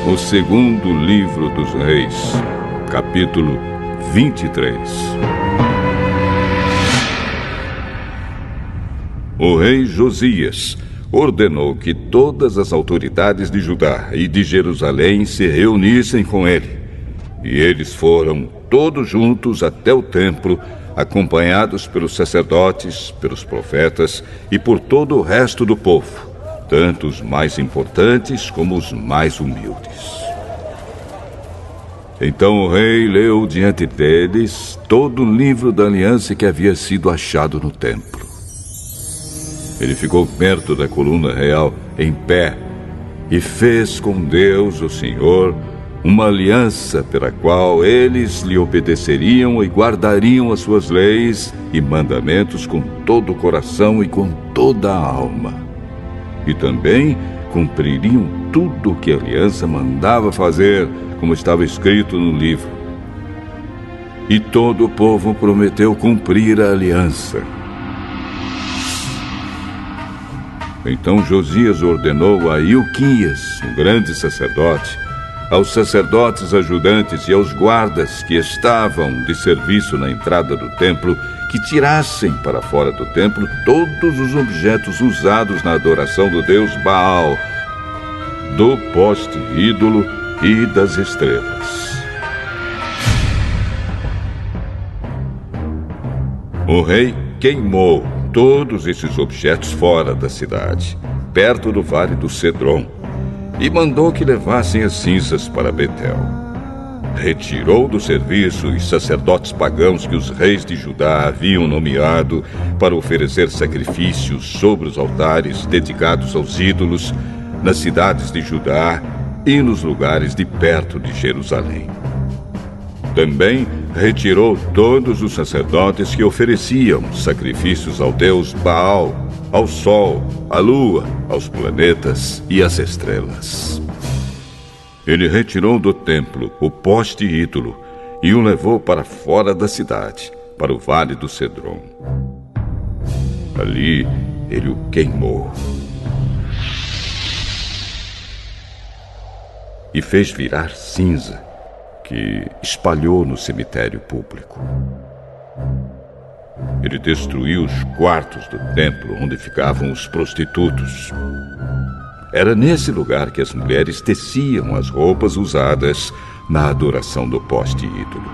O segundo livro dos Reis, capítulo 23. O rei Josias ordenou que todas as autoridades de Judá e de Jerusalém se reunissem com ele. E eles foram todos juntos até o templo, acompanhados pelos sacerdotes, pelos profetas e por todo o resto do povo, tanto os mais importantes como os mais humildes. Então o rei leu diante deles todo o livro da aliança que havia sido achado no templo. Ele ficou perto da coluna real, em pé, e fez com Deus, o Senhor, uma aliança pela qual eles lhe obedeceriam e guardariam as suas leis e mandamentos com todo o coração e com toda a alma. E também cumpririam tudo o que a aliança mandava fazer, como estava escrito no livro. E todo o povo prometeu cumprir a aliança. Então Josias ordenou a Ilquias, um grande sacerdote, aos sacerdotes ajudantes e aos guardas que estavam de serviço na entrada do templo, que tirassem para fora do templo todos os objetos usados na adoração do deus Baal, do poste ídolo e das estrelas. O rei queimou todos esses objetos fora da cidade, perto do vale do Cedron, e mandou que levassem as cinzas para Betel. Retirou do serviço os sacerdotes pagãos que os reis de Judá haviam nomeado para oferecer sacrifícios sobre os altares dedicados aos ídolos nas cidades de Judá e nos lugares de perto de Jerusalém. Também retirou todos os sacerdotes que ofereciam sacrifícios ao deus Baal, ao sol, à lua, aos planetas e às estrelas. Ele retirou do templo o poste ídolo e o levou para fora da cidade, para o vale do Cedron. Ali ele o queimou e fez virar cinza, que espalhou no cemitério público. Ele destruiu os quartos do templo onde ficavam os prostitutos. Era nesse lugar que as mulheres teciam as roupas usadas na adoração do poste ídolo.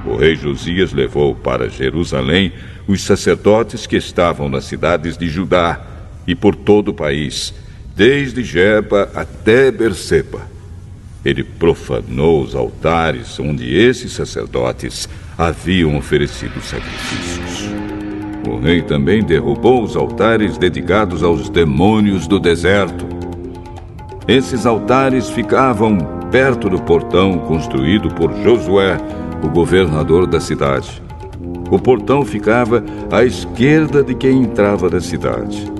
O rei Josias levou para Jerusalém os sacerdotes que estavam nas cidades de Judá e por todo o país, desde Geba até Berseba. Ele profanou os altares onde esses sacerdotes haviam oferecido sacrifícios. O rei também derrubou os altares dedicados aos demônios do deserto. Esses altares ficavam perto do portão construído por Josué, o governador da cidade. O portão ficava à esquerda de quem entrava da cidade.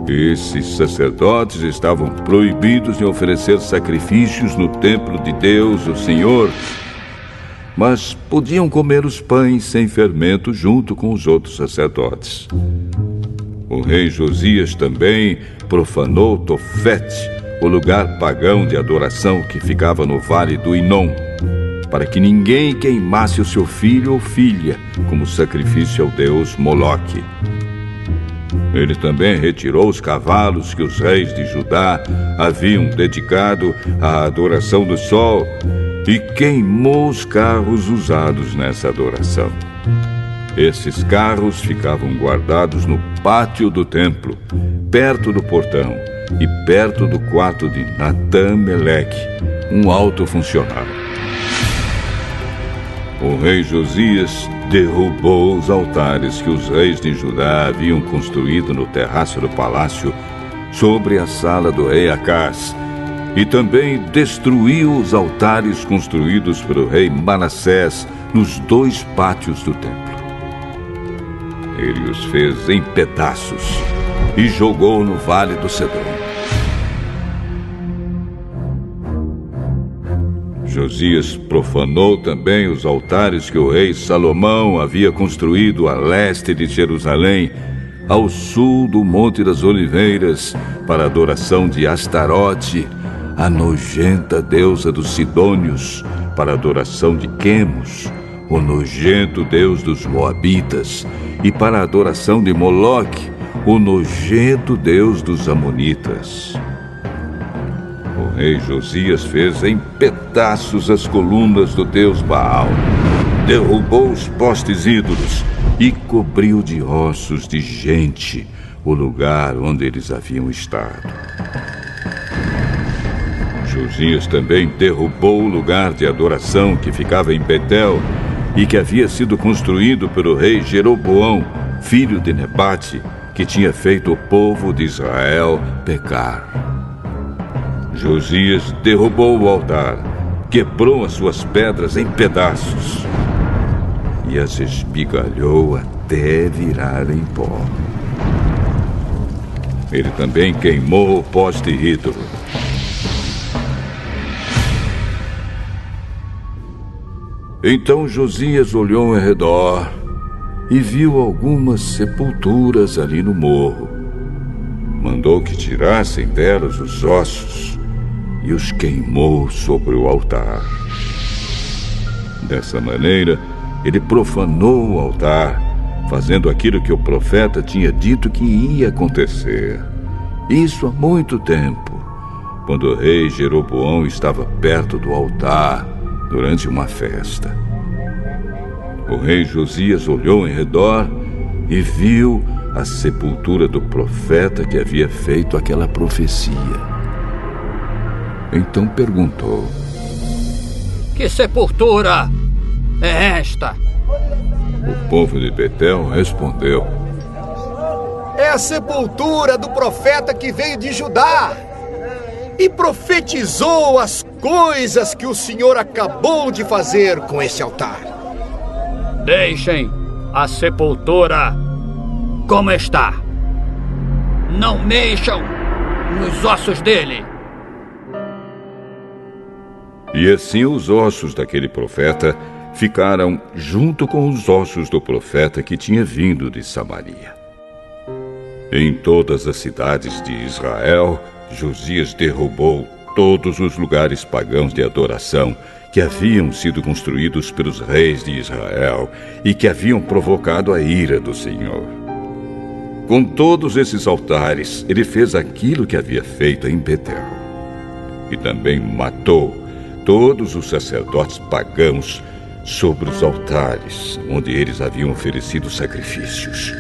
Esses sacerdotes estavam proibidos de oferecer sacrifícios no templo de Deus, o Senhor, mas podiam comer os pães sem fermento junto com os outros sacerdotes. O rei Josias também profanou Tofete, o lugar pagão de adoração que ficava no vale do Inom, para que ninguém queimasse o seu filho ou filha como sacrifício ao deus Moloque. Ele também retirou os cavalos que os reis de Judá haviam dedicado à adoração do sol e queimou os carros usados nessa adoração. Esses carros ficavam guardados no pátio do templo, perto do portão e perto do quarto de Natã-Meleque, um alto funcionário. O rei Josias derrubou os altares que os reis de Judá haviam construído no terraço do palácio sobre a sala do rei Acás, e também destruiu os altares construídos pelo rei Manassés nos 2 pátios do templo. Ele os fez em pedaços e jogou no vale do Cedron. Josias profanou também os altares que o rei Salomão havia construído a leste de Jerusalém, ao sul do Monte das Oliveiras, para a adoração de Astarote, a nojenta deusa dos Sidônios, para a adoração de Quemos, o nojento deus dos Moabitas, e para a adoração de Moloque, o nojento deus dos Amonitas. O rei Josias fez em pedaços as colunas do deus Baal, derrubou os postes ídolos e cobriu de ossos de gente o lugar onde eles haviam estado. Josias também derrubou o lugar de adoração que ficava em Betel e que havia sido construído pelo rei Jeroboão, filho de Nebate, que tinha feito o povo de Israel pecar. Josias derrubou o altar, quebrou as suas pedras em pedaços e as esmigalhou até virarem pó. Ele também queimou o poste ídolo. Então Josias olhou em redor e viu algumas sepulturas ali no morro. Mandou que tirassem delas os ossos e os queimou sobre o altar. Dessa maneira, ele profanou o altar, fazendo aquilo que o profeta tinha dito que ia acontecer. Isso há muito tempo, quando o rei Jeroboão estava perto do altar durante uma festa. O rei Josias olhou em redor e viu a sepultura do profeta que havia feito aquela profecia. Então perguntou: Que sepultura é esta? O povo de Betel respondeu: É a sepultura do profeta que veio de Judá e profetizou as coisas que o Senhor acabou de fazer com esse altar. Deixem a sepultura como está. Não mexam nos ossos dele. E assim os ossos daquele profeta ficaram junto com os ossos do profeta que tinha vindo de Samaria. Em todas as cidades de Israel, Josias derrubou todos os lugares pagãos de adoração que haviam sido construídos pelos reis de Israel e que haviam provocado a ira do Senhor. Com todos esses altares, ele fez aquilo que havia feito em Betel. E também matou todos os sacerdotes pagãos sobre os altares onde eles haviam oferecido sacrifícios.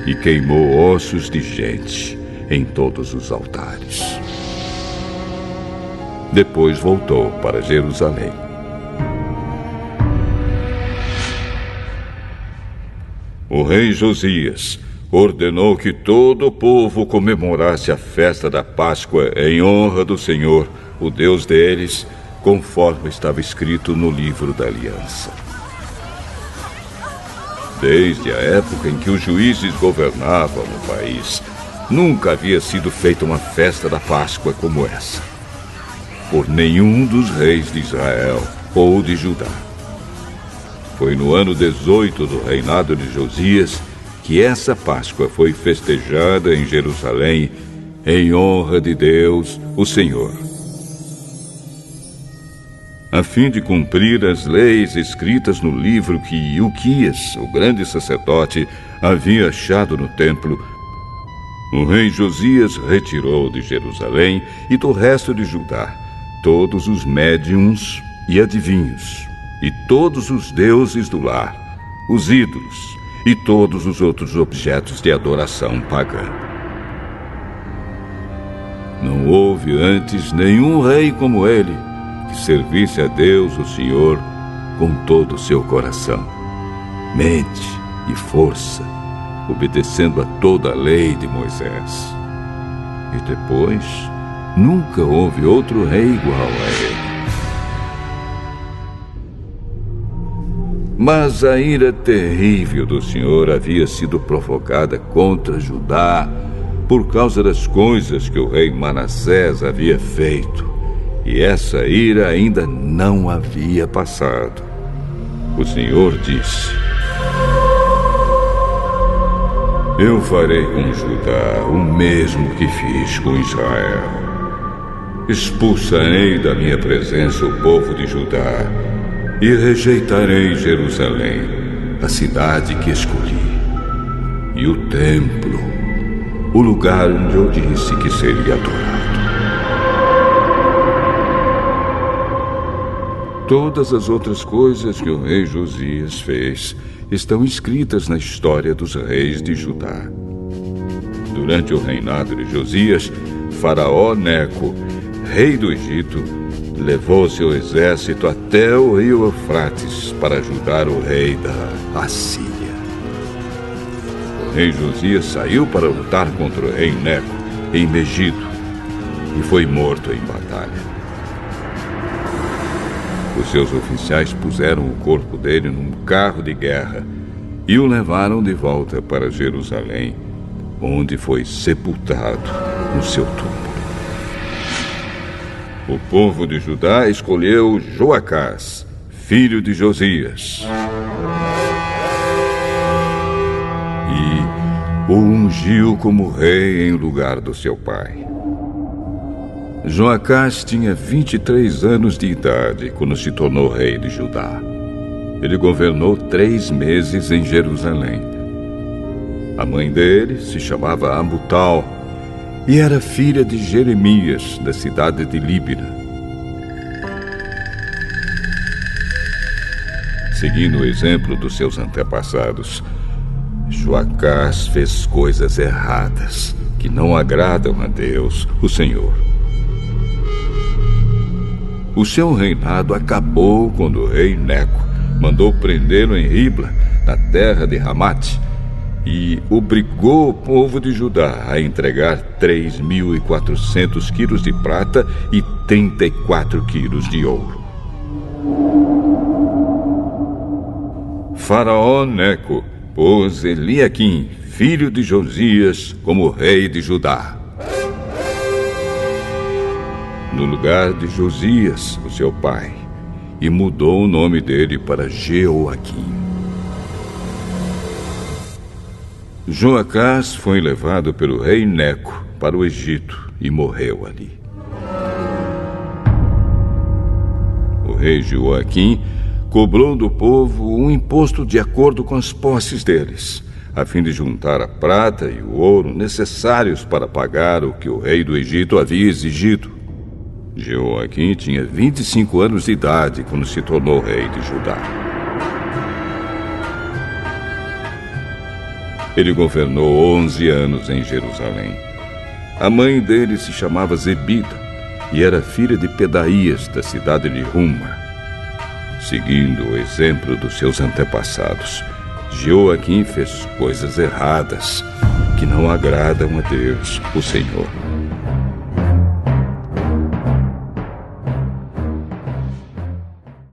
E queimou ossos de gente em todos os altares. Depois voltou para Jerusalém. O rei Josias ordenou que todo o povo comemorasse a festa da Páscoa em honra do Senhor, o Deus deles, conforme estava escrito no livro da aliança. Desde a época em que os juízes governavam o país, nunca havia sido feita uma festa da Páscoa como essa, por nenhum dos reis de Israel ou de Judá. Foi no ano 18 do reinado de Josias que essa Páscoa foi festejada em Jerusalém em honra de Deus, o Senhor. A fim de cumprir as leis escritas no livro que Ilquias, o grande sacerdote, havia achado no templo, o rei Josias retirou de Jerusalém e do resto de Judá todos os médiuns e adivinhos, e todos os deuses do lar, os ídolos e todos os outros objetos de adoração pagã. Não houve antes nenhum rei como ele, que servisse a Deus, o Senhor, com todo o seu coração, mente e força, obedecendo a toda a lei de Moisés. E depois, nunca houve outro rei igual a ele. Mas a ira terrível do Senhor havia sido provocada contra Judá por causa das coisas que o rei Manassés havia feito. E essa ira ainda não havia passado. O Senhor disse: Eu farei com Judá o mesmo que fiz com Israel. Expulsarei da minha presença o povo de Judá e rejeitarei Jerusalém, a cidade que escolhi, e o templo, o lugar onde eu disse que seria adorado. Todas as outras coisas que o rei Josias fez estão escritas na história dos reis de Judá. Durante o reinado de Josias, Faraó Neco, rei do Egito, levou seu exército até o rio Eufrates para ajudar o rei da Assíria. O rei Josias saiu para lutar contra o rei Neco em Megido e foi morto em batalha. Os seus oficiais puseram o corpo dele num carro de guerra e o levaram de volta para Jerusalém, onde foi sepultado no seu túmulo. O povo de Judá escolheu Joacás, filho de Josias, e o ungiu como rei em lugar do seu pai. Joacás tinha 23 anos de idade quando se tornou rei de Judá. Ele governou 3 meses em Jerusalém. A mãe dele se chamava Amutal e era filha de Jeremias, da cidade de Líbina. Seguindo o exemplo dos seus antepassados, Joacás fez coisas erradas que não agradam a Deus, o Senhor. O seu reinado acabou quando o rei Neco mandou prendê-lo em Ribla, na terra de Ramate, e obrigou o povo de Judá a entregar 3.400 quilos de prata e 34 quilos de ouro. Faraó Neco pôs Eliaquim, filho de Josias, como rei de Judá, no lugar de Josias, o seu pai, e mudou o nome dele para Jeoaquim. Joacás foi levado pelo rei Neco para o Egito e morreu ali. O rei Jeoaquim cobrou do povo um imposto de acordo com as posses deles, a fim de juntar a prata e o ouro necessários para pagar o que o rei do Egito havia exigido. Jeoaquim tinha 25 anos de idade quando se tornou rei de Judá. Ele governou 11 anos em Jerusalém. A mãe dele se chamava Zebida e era filha de Pedaías, da cidade de Ruma. Seguindo o exemplo dos seus antepassados, Jeoaquim fez coisas erradas que não agradam a Deus, o Senhor.